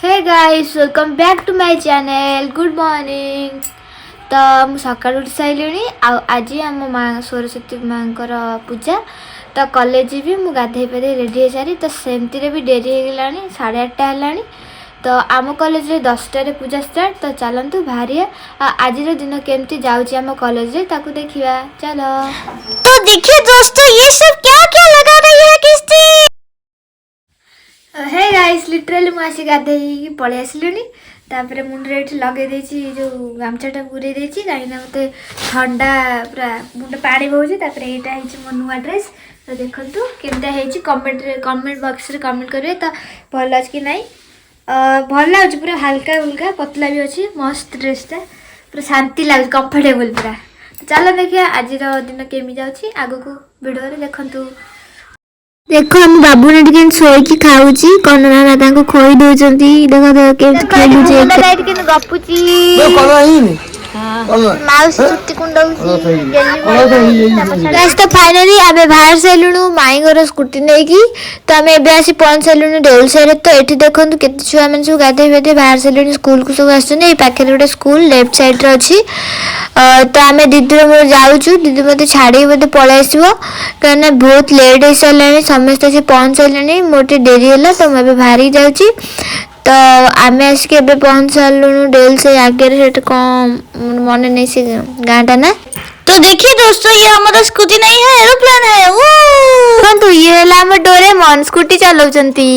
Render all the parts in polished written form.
Hey guys welcome back to my channel good morning. तो मुझे सकाल उठी सारे आज आम माँ सरस्वती माँ पूजा तो कॉलेज भी मुझे गाधे पाधे रेडी हो सारी तो सेमती भी डेरी हो गला 8:30 है। तो आम कॉलेज रे 10टारे पूजा स्टार्ट तो चलतु बाहरी आज दिन केमती जाऊँगी आम कॉलेज रे ताकू देखिए चलो। तो देखिए दोस्तों ये सब क्या क्या लगा रही है किस्ती। हे गाइस लिटराली मुझे गाधे पलि आसलुनी तापर मुंडे ये लगे जो गामछाटा पूरे कहीं मत ठंडा पूरा मुंड पानी बहुचे यहाँ मो नुआ ड्रेस तो देखो केमती कमेंट बॉक्स रे कमेंट करेंगे तो भल अच्छे कि नहीं भल लगे पूरा हल्का उल्का पतला भी अच्छी मस्त ड्रेसटा पूरा शांति लगे कंफर्टेबल पूरा। चलो देखिए आज दिन केमी जाऊँगी आग को वीडियो देखु। देखो हम बाबू ने टिके सोईकी खाऊची कौन ना खोई दउचंती देखो खेलुचे गपुची माउस छुट्टी कुंडौची गाइस। तो फाइनली आबे बाहर सेलुनु माई घर स्कूटी नै की तो हमें एबे आसी पहुंच सेलुनु डेल सेरे। तो एठी देखंतु केते छुआ मन सब गाधे बेधे बाहर सेलुनु स्कूल को सब आछन ए पाखे गोटे स्कूल लेफ्ट साइड रे अछि। तो आमे दीदी मोर जाउछु दीदी मते छाड़ी मते पळे आसीबो कारण बहुत लेट हो सारे समस्त से पहुंच सारे मोटे डेरी है तो मैं बाहरी जाऊँगी। तो आम आसिक पहुंच सारूँ डेल से आगे कौन मन नहीं से गाँटा ना। तो देखिए दोस्तों ये हमारा स्कूटी नहीं है एरोप्लेन है। तो ये है डोरेमन स्कूटी चलाउछंती।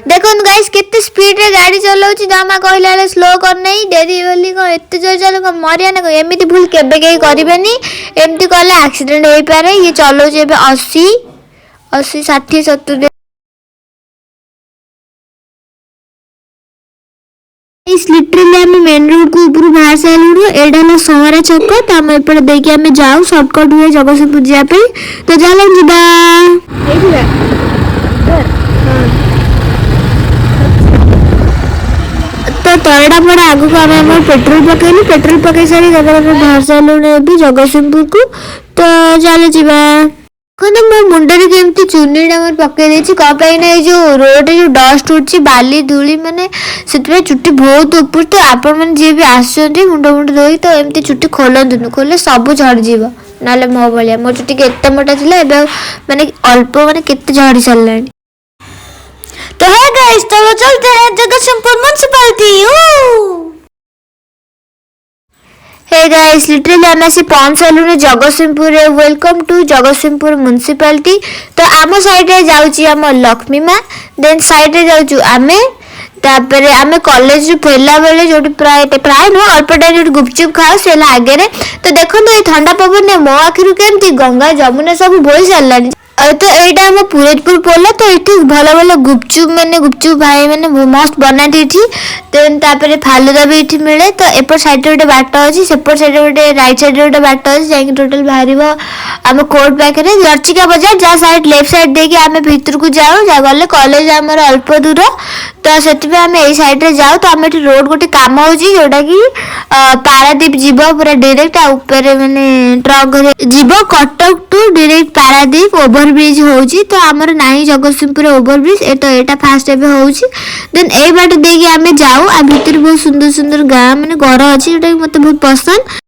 देखो गाइस कितने स्पीड रे गाड़ी चलाउछि जमा कहला स्लो कर नहीं डेरी बोली को एते जोर चलो मरिया ना एमिति भूल केबे के करिवेनी एमिति कहले एक्सीडेंट होई पारे। ये चलाउछि एबे 80 60 70 इस लिटरली हम मेन रोड को ऊपर बाहर से आलु एडा ना सहरा चौक तो हम एपटे देके हमें जाऊ शॉर्टकट हुए जगतसिंहपुर जा पे। तो चलो जिबा तो तरड़ा पड़ा आगु को आम पेट्रोल पकई सारी बाहर से आलु भी जगतसिंहपुर को। तो चलो जीवा कहते मो मुंडे केमती चुनीटा मोर पकई कहीं जो रोड जो डस्ट उठी बाली धूली माने से चुट्टी बहुत ऊपर। तो आपण मैंने जी भी आसुँच मुंड मुंड धोई तो एमती चुट्टी खोलतुन खोले सब झड़जी ना मो भाया मो चुट्टी एत मोटा थी माने अल्प माने केते झड़ी सारे। तो है गाइस चलो चलते हैं Jagatsinghpur municipality. Hey guys literally आम आसी पहुंच सारूँ Jagatsinghpur welcome to Jagatsinghpur municipality. तो आम साइड रे जाउची आम लक्ष्मी माँ देन साइड रे जाउचु आमे तापर आमे कॉलेज फेरला बेले जो प्राय नुह अल्प टाइम जो गुपचुप खाओ से आगे। तो देखो ये ठंडा पवन मो आखिर केमती गंगा जमुना सब बोई सारा। तो यहाँ आम पुरेजपुर पोल तो ये भल भल गुपचुप भाई मैंने मस्त बनाती ये देन तापर फालुदा भी ये मिले। तो एपट साइड गोटे बाट अच्छी सेपट साइड गोटे राइट साइड गोटे बाट अच्छी जैक टोटाल बाहर आम कोर्ट पाखे लर्चिका बजार जहाँ साइड लेफ्ट साइड देखिए आम भितर को जाऊँ जहाँ गले कॉलेज आमर अल्प दूर। तो से आम यही साइड रे जाऊ तो आम ये रोड गोटे कम हो जोटा कि पारादीप जीव पूरा डायरेक्ट ऊपर माने ट्रक जीव Cuttack to direct Paradip over bridge होउची। तो आमर नाही जगतसिंहपुर ओभर ब्रिज तो एटा फास्ट एबे होउची देन ए बाट देकी आमे जाऊ आ भीतर बहुत सुंदर सुंदर गाँ माने घर अछि जोटा कि मते बहुत पसंद।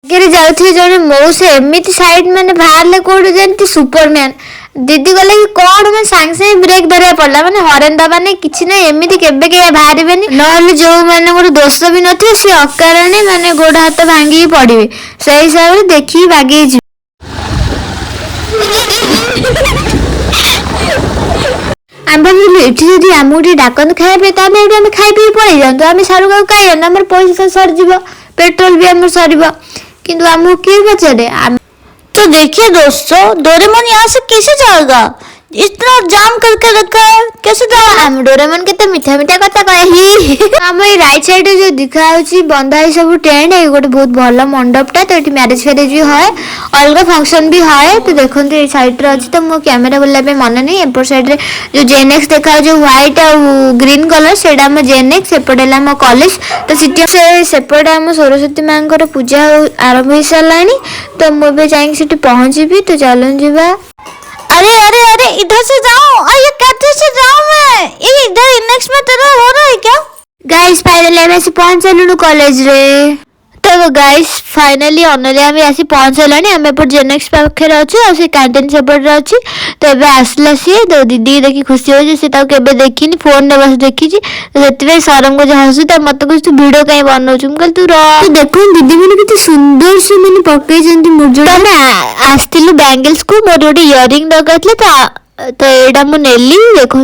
आगे जाउथि जने मौसे एमिति साइड माने बाहरले कोड जेंति सुपरमैन दीदी गले कि कौन मैं सांग से ब्रेक धरिया पड़ला माने हॉर्न दबा नहीं किछि नहीं एमिति केबे के बाहर बेनी नहले जो माने गोटे दोष भी नथि से अकारणे माने गोड़ हाथ भांगी पड़िबे से हिसाब रे देखि भागी जी। आम भाई ये आमको डाकन खाइबे तो आम खाई पी पड़े जातु आम सारू का कहीं आम पैसा सरीज पेट्रोल भी आम सर किंतु आमको किए पचारे। तो देखिए दोस्तों डोरेमन यहाँ से कैसे जाएगा इतना जाम करके रखा है कैसे जाएगा। हम डोरेमन के तो मीठा मीठा कथा कही आम ये राइट साइड जो दिखा बंधा है सब टेंट है गोटे बहुत भल मंडपटा। तो ये मैरेज फैरेज भी है अलग फंक्शन भी है। तो देखो ये साइड रे अच्छी तो मो कैमेरा बोलने मन नहीं एपट साइड रे जो जेनेक्स देखा जो व्हाइट आ ग्रीन कलर से जेनेक्स एपटे आम कॉलेज। तो सीटी सेपटे आम सरस्वती माँ पूजा आरंभ हो सारा तो मुझे जाइए पहुँची। तो चलन जी अरे अरे अरे इधर से जाओ, अरे कैसे से जाऊं मैं? ये इधर नेक्स्ट में तेरा हो रहा है क्या? गाइस फाइनली हम ऐसे पहुंच चलुनु कॉलेज रे। तो गाइस फाइनली अनली आम आसी पहुंचला आम एपट जेनेक्स पाखे अच्छे और से कैंटीन सेपटे अच्छी। तो एबे आसला सी तो दीदी देखी खुशी हो सी केबे देखी फोन ने बस देखी तो सरम को जो हसू मत कुछ तू वीडियो कहीं बनाऊ कल तू देख दीदी मैंने कितने सुंदर से मैंने पकई मुझे आसलु बैंगल्स को मोर गोटे इयरिंग दरकार तो यहाँ मुझे देखु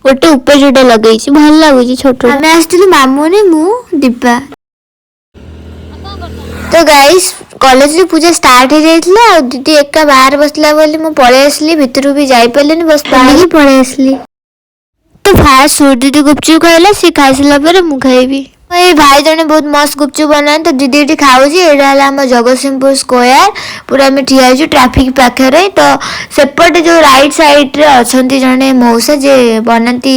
गोटे ऊपर जोटा लगे भल लगुच छोट आम आसलु मामू ने मु दीपा। तो गाइस कॉलेज रे पूजा स्टार्ट हो जाइतला और दीदी एका बाहर बसला बोली मु पळे आसली भितर भी जाई पलेनी बस बाहर ही पळे आसली। तो फास्ट सूट दीदी गुपचुप खाइला सी खाइसला पर मु खाइबी। ये भाई जने बहुत मस्त गुपचुप बनान तो दीदी एठी खाउजी। एडा हला हम जगतसिंहपुर स्क्वायर पूरा में ठिया छु ट्रैफिक पाखे रे। तो सेपट जो राइट साइड रे अछंती जने मौसा जे बनाती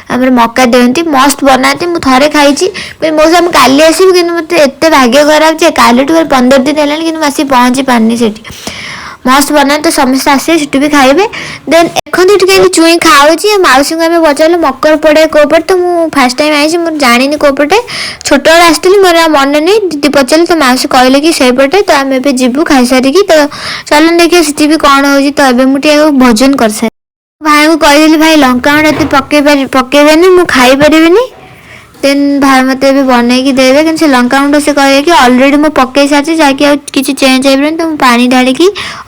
हमर मक्का देंती मस्त बनाती मु थारे खाइची पर मौसा हम काली आसीबी किन मते एते भाग्य खराब जे काली टू 15 दिन हेलानी किन आसी पहुंची पानी सेठी मस्त बना तो समस्त आसे सेठी भी खाइबे। देन एखन टिके चुई खाउची माउसी को हमें पचारलो मकर पड़े कोपट तो मु फर्स्ट टाइम आइছি मु जानिनी कोपटे छोट आसली मोर मन नहीं दीदी पचारे तो माउसी कहले कि से पटे तो आम ए जीवु खाई सारिकी तो चलन देखिए सीटी भी कौन हो तो एबे मुझे भोजन कर सारी भाई को कहदेली भाई लंका गुंड पकेबेनी मु खाई परिबिनी। देन भाई मत बनई देवे कि लंका गुंड से कहे कि अलरेडी मु पकई सारी जहाँकि किसी चेंज हो तो पानी ढाड़ी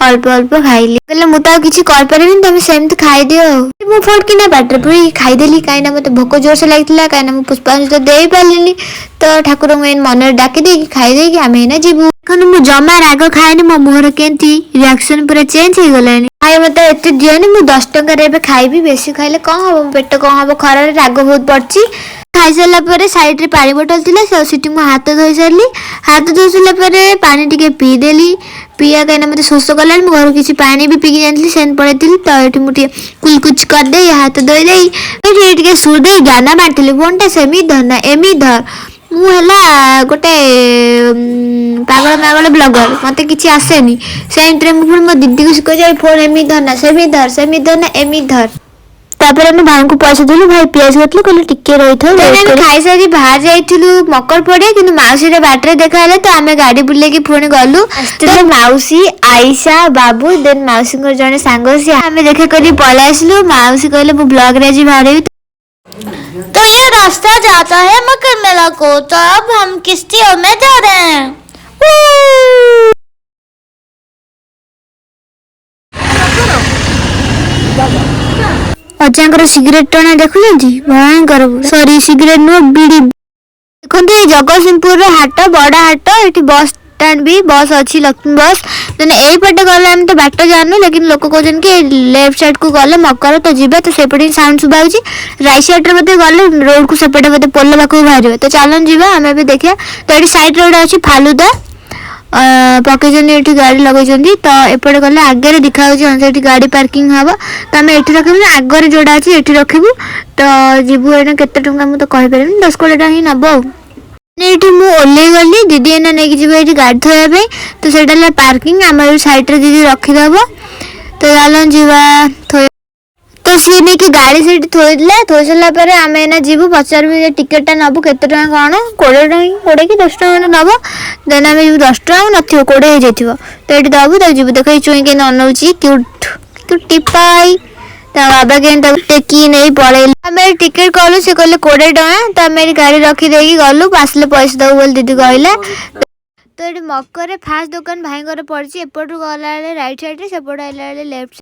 अल्प अल्प खाइली कहले मुझे किसी करें तुम सेमती खाईदि मु फटकिना बाटर पूरी खाईदेली कहीं मत भोक जोर से लगी कहीं मुझे पुष्पांजलि तो दे पारे तो ठाकुर मन डाकी दे खाईदे आम एना जीवु मुझे जमा राग खाएनी मो मुहर केमती रिएक्शन पूरा चेंज हो गला भाई मत एत दियोनी मुझे 10 टकर खाइबी बेसी खाइले कौन हम पेट कौन हम खरार राग बहुत पड़ी खाई सारा पर साइड रे पानी बोतल थी सीटी मुझे हाथ धोई सारी हाथ धोई सारा पानी टी पीदेली पीया कहीं मत शोष कला घर किसी पानी भी पीकी जानी से पड़े तो ये मुझे कुलकुच करदे हाथ धोई दे सुर दे ज्ञान बांटली फोनटा सेमी धर ना एमी धर मुला गोटे पागल पागल ब्लगर मत कि आसेनी से मो दीदी को शिखे फोन एमी धर ना सेमी धर ना एमी धर तापर हम भाई को पैसा देलु भाई पियाज कटलु कहले टिके रही था खाई सारी बाहर जाइथिलु मकर पड़े कि माउसी रे बाटरे देखाले तो आमे गाड़ी बुले की पुणी गलु तो माउसी आयशा बाबू देन माउसी को जने सांग से आमे देखा करी पळे आसलु माउसी कहले मु ब्लॉग रे जी भारे तो ये रास्ता जाता है मकर मेला को तो अब हम किश्तियों में जा रहे हैं। अचानक सिगरेट टना देखुଛନ୍ତି भयंकर सॉरी सिगरेट नो बीड़ी देखते जगतसिंहपुर हाट बड़ा हाट ये बस स्टैंड भी बस अच्छी लक्ष्मी बस देन यही पटे गले हम तो बाट जानू लेकिन लोक कहते कि लेफ्ट साइड को गले मकर तो जीवा तो सेपटे साउंड शुभा राइट साइड रे मते गले रोड को सेपटे मते पोल पाखु बाहर तो चलन जीवा आम भी देखिया तो ये साइड रोड अच्छी फालुदा पकई गाड़ी लगे तो एपटे गले आगे देखा से गाड़ी पार्किंग हम तो आम ये रखी आगे जोड़ा अच्छे ये रखू तो जीवु एना केते टंका मुझे कहीपर 10-20 टका ही नब ये ओल्लै गली दीदी एना नहीं जी ये गाड़ी थोड़ा तो से पार्किंग आम साइड रे दीदी रखीदेव तो चलन जीवा तो सी नहीं कि गाड़ी से थोड़ा थोई सारा आम एना जीवु पचार टिकेटा नबू केते टका कौन 20 कि 10 टका नब देन आम 10 टका न 20 हो जाइए तो ये दबू तब जीवु देख चुई के अनौची क्यूट क्यूटी पाई तो बाबा के टेकी नहीं पड़े आम टिकेट कलु से कहले 20 टका तो आम गाड़ी रखीदे गलु आसले पैसा दबू बोल दीदी कहला तो ये मकर फास्ट दुकान भाई पड़ी एपटू गला राइट साइड सेपट आइला लेफ्ट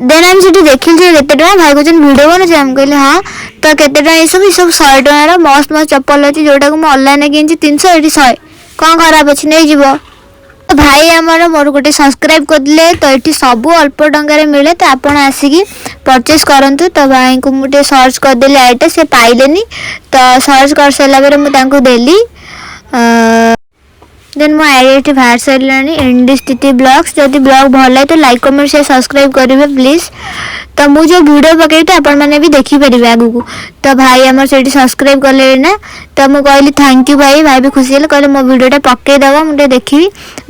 देन आम से देखिल केते टका भाई कहते वीडियो बना आम कहले हाँ तो केते टका ये सब 100 टकर मस्त मस्त चप्पल अच्छी जोटा को ऑनलाइन किनी 300 ये 100 कौन खराब अच्छी नहीं जीव तो भाई आमर मोर गोटे सब्सक्राइब करदे तो ये सब अल्प टंकार मिले तो आपड़ आसिकी परचेस करूँ तो भाई को मुझे सर्च करदेली आईटा से पाइले तो सर्च कर सारापर मुझे देली देन मो आईडी बाहर सारे एनडी स्थिति ब्लॉग्स जदि ब्लॉग भल है तो लाइक कमेंट शेयर सब्सक्राइब करेंगे प्लीज। तो मुझे वीडियो पकई तो आपण मैंने भी देखिपारे आगू। तो भाई आम से सब्सक्राइब कले ना तो मुझे कहली थैंक यू भाई। भाई भी खुशी है कहले मो वीडियोटा पकईदेव मुझे देखी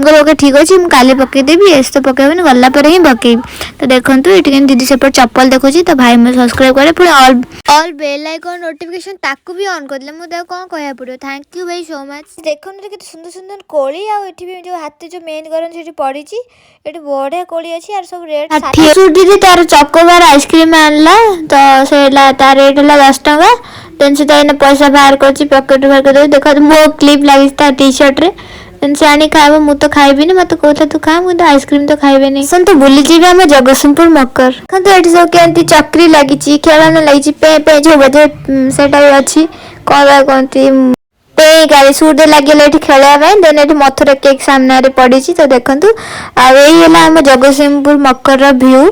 मुझे ओके ठीक अच्छे मुझे काली पकईदेवी एस तो पकईबी गलापर ही पकईबी। तो देखो ये दीदी सेपट चप्पल देखुची तो भाई मुझे सब्सक्राइब करे पुणी ऑल बेल आइकन नोटिफिकेशन ताकू भी ऑन कर मुझे कौन कह पड़ो। थैंक यू भाई सो मच। देखो केते सुंदर सुंदर कोली आठी जो हाथी जो मेन करन पड़ी ये बढ़िया कोली अच्छी यार सब रेट तार चकोबार आइसक्रीम आनला तो से तार रेट है 10 टका। देन से पैसा बाहर कर पकेट बाहर कर देख मो क्लिप लगी टी शर्ट रे से आनी खाइब मु तो खाइबी मत कहता तू खा मुझे आइसक्रीम तो खाइबे नहीं सन तो बुली जी आम जगतसिंहपुर मकर देखो ये सब केमती चक्री लगी खेलना लगी पे पे जो बजे से अच्छी कौन कहती पे गाड़ी सूर्य लगे खेलवाई देन ये मथुरा केक सामने पड़ी। तो देखु आम जगतसिंहपुर मकर व्यू।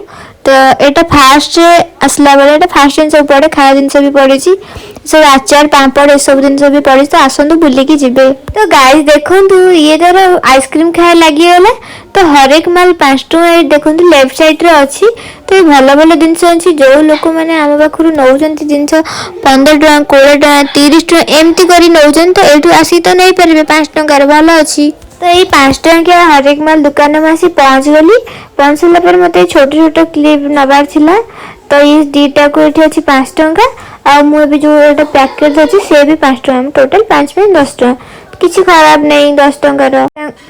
तो यहाँ फास्ट आसला बेले फास्ट जिन पड़े खाया जिन भी पड़ी सब आचार पापड़ ये सब जिन भी पड़ी। तो आसतु बुलिकी जिबे। तो गाइस देखु ये तर आइसक्रीम खाया लगिगला तो हरेक माल 5 टଙ୍କା देखो लेफ्ट साइड रे अच्छी। तो ये भल भल जिन अच्छी जो लोक मैंने आम पाखु नौ जिन 15 टଙ୍କା 20 टଙ୍କା 30 टଙ୍କା एमती कर नौन तो ये आसी तो नहीं पारे 5 टଙ୍କାର भल अच्छी। तो ये 5 टଙ୍କିଆ हरेक माल दुकान में आसी पहुँच गली। पहुँचला पर मत छोट छोट क्लिप नबार थिला। तो ये दीटा को ये अच्छी 5 टଙ୍କା आ मुझे जो पैकेट अच्छी से भी 5 टଙ୍କା टोटाल 5 में 10 टଙ୍କା किसी खराब नहीं 10 टଙ୍କାର।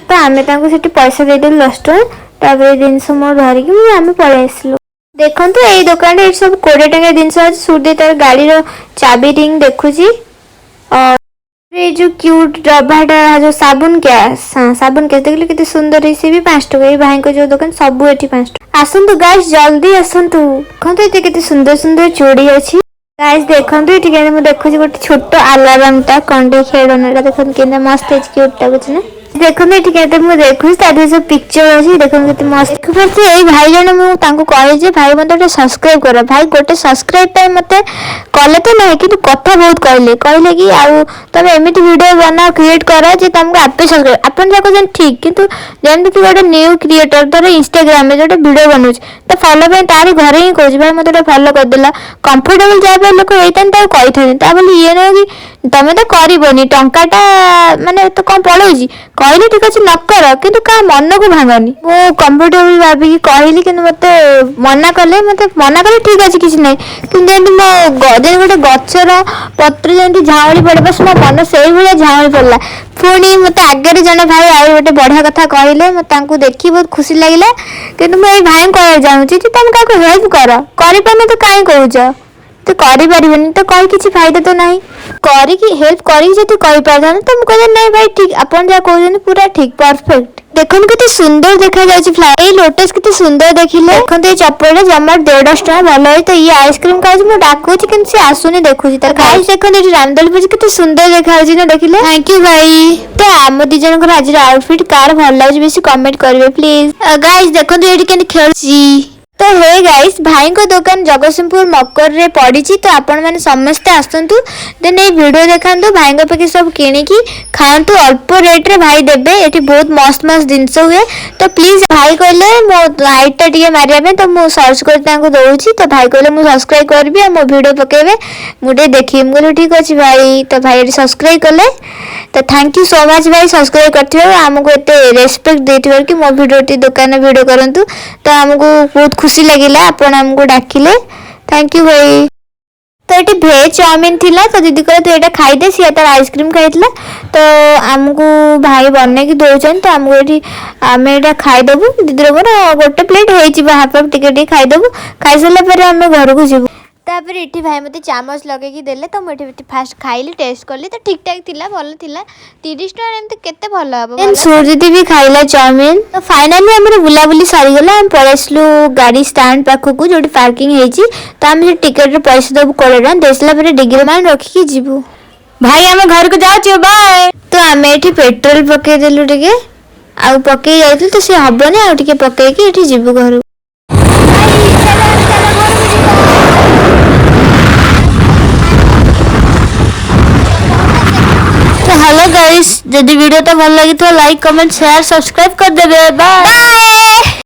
तो आम से पैसा देदेलु 10 टଙ୍କା जिनस मोर धरिकी आम पलि आसलु। देखो ये दुकान ये सब 20 टଙ୍କା जिनस अच्छी सूर्य तार गाड़ी चाबी रिंग देखुची और ये जो क्यूट डब्बाटा जो साबुन गैस हाँ साबुन गैस देखिए कितने सुंदर है सी भी 5 टଙ୍କା। ये भाई को जो दुकान सब ये 5 टଙ୍କା। आसतु गाइस जल्दी आसतु देखो ये कितने सुंदर सुंदर चूड़ी अच्छी। गाइस देखो ये देखुची गोटे छोट अलार्म टा कंडे खेलना देखो कि मस्त क्यूट लगुच ना। देखो ये देखुची सब पिक्चर अच्छी देखो कितने मस्त ये भाई जन मुझे कहे भाई मत गोटे सब्सक्राइब कर भाई गोटे सब्सक्राइब मत कले तो ना कि कथा बहुत कहले कहले कि आउ तुम एमती वीडियो बनाओ क्रिएट कर तुमको आपे सब्सक्राइब आपन जाक ठीक कितु जमी गोटे न्यू क्रिएटर धर इंस्टाग्राम में जो वीडियो बनाऊँ तो फॉलो पे तारी घरे ही कहे भाई मत फॉलो करदेला कंफर्टेबल जहाँ लोक होता कही बोली ये ना कि तुम तो करनी टाटा मानने तो कौन पड़ोसी कहली ठीक अच्छे न कर कि मन को भांगनी मु कंफर्टेबल भाविकी कहली कि मत मना कले ठीक अच्छे किसी ना कि मो गोटे गचर पत्र जमी झाऊली पड़े बस मो मन से भाया झाऊली पड़ा। पुणी मत आगे जड़े भाई आ गोटे बढ़िया कथा कहले मत देखी बहुत खुशी लगे कि मुझे भाई कह चाहूँगी तुम क्या हेल्प कर तो कहीं कौच तो करें तो कही किसी फायदा तो नहीं करी हेल्प करी कही पार तो मुझे नहीं भाई ठीक आप जहाँ कहते पूरा ठीक परफेक्ट। देखो कितने सुंदर देखा जाए लोटस कितने सुंदर देखिले देखो ये चप्पल जमा 150 टଙ୍କା भल है। तो ये आइसक्रीम खाऊ मुझे डाकुची कि सी आसुनी देखुची तार गाइस देखो ये रामदोली पर कितने सुंदर देखा ना देखिले। थैंक यू भाई। तो आम दी जन आज आउटफिट कार भल लगे बेसी कमेंट करेंगे प्लीज। गाइस देखो ये खेल तो हे गाइस भाई को दुकान जगतसिंहपुर मकर रे पड़ी। तो आपण मैंने समस्ते आसतु देन ये वीडियो देखा भाई पे सब किणिकी खातु अल्प रेट रे भाई देबे ये बहुत मस्त मस्त जिनस हुए। तो प्लीज भाई कहले मो लाइटा टे मारे तो मुझे सर्च कर दौची तो भाई कहले मुझे सब्सक्राइब करी और मो वीडियो पकेबे मुझे देखी मुझे ठीक अच्छे भाई। तो भाई सब्सक्राइब कले तो थैंक यू सो मच भाई सब्सक्राइब कर आमको एत रेस्पेक्ट देथिबार कि मो वीडियो दुकान वीडियो करंतु तो आमको बहुत खुशी लगिला आपण आमको डाकिले थैंक यू भाई। तो ये भेज चाउमिन थिला तो दीदी कहले तू ये खाईदे सी तार आइसक्रीम खाईला तो आमको भाई बने की दौन तो आमको ये आम ये खाईदेबू दीदी मोर गोटे प्लेट हो हाफ हाफ टे खाईदेबू खाई सारा आम घर को जीवु। तापर ये भाई मत चामच लगे देले तो मुझे फास्ट खाइली टेस्ट कली तो ठीक ठाक थिला भल थिला 30 टଙ୍କା एमती केते भल हम सूरजीती भी खाइला चाउमिन। तो फाइनली हमर बुलाबुली सारी गला हम पळेसलु गाड़ी स्टैंड पाखकु जोटी पार्किंग हेची तो हम जे टिकट रे पैसा दबु 20 टଙ୍କା देसला पर डिग्री मान रखी के जीवु भाई हम घर को जाऊ बाय। तो आम ये पेट्रोल पके देलु टिके आ पके जाइतु तो से हबने आ टिके पके के एठी जीवु घर। हेलो गाइस जदि वीडियो तो भल लगी तो लाइक कमेंट शेयर सब्सक्राइब कर देबे बाय।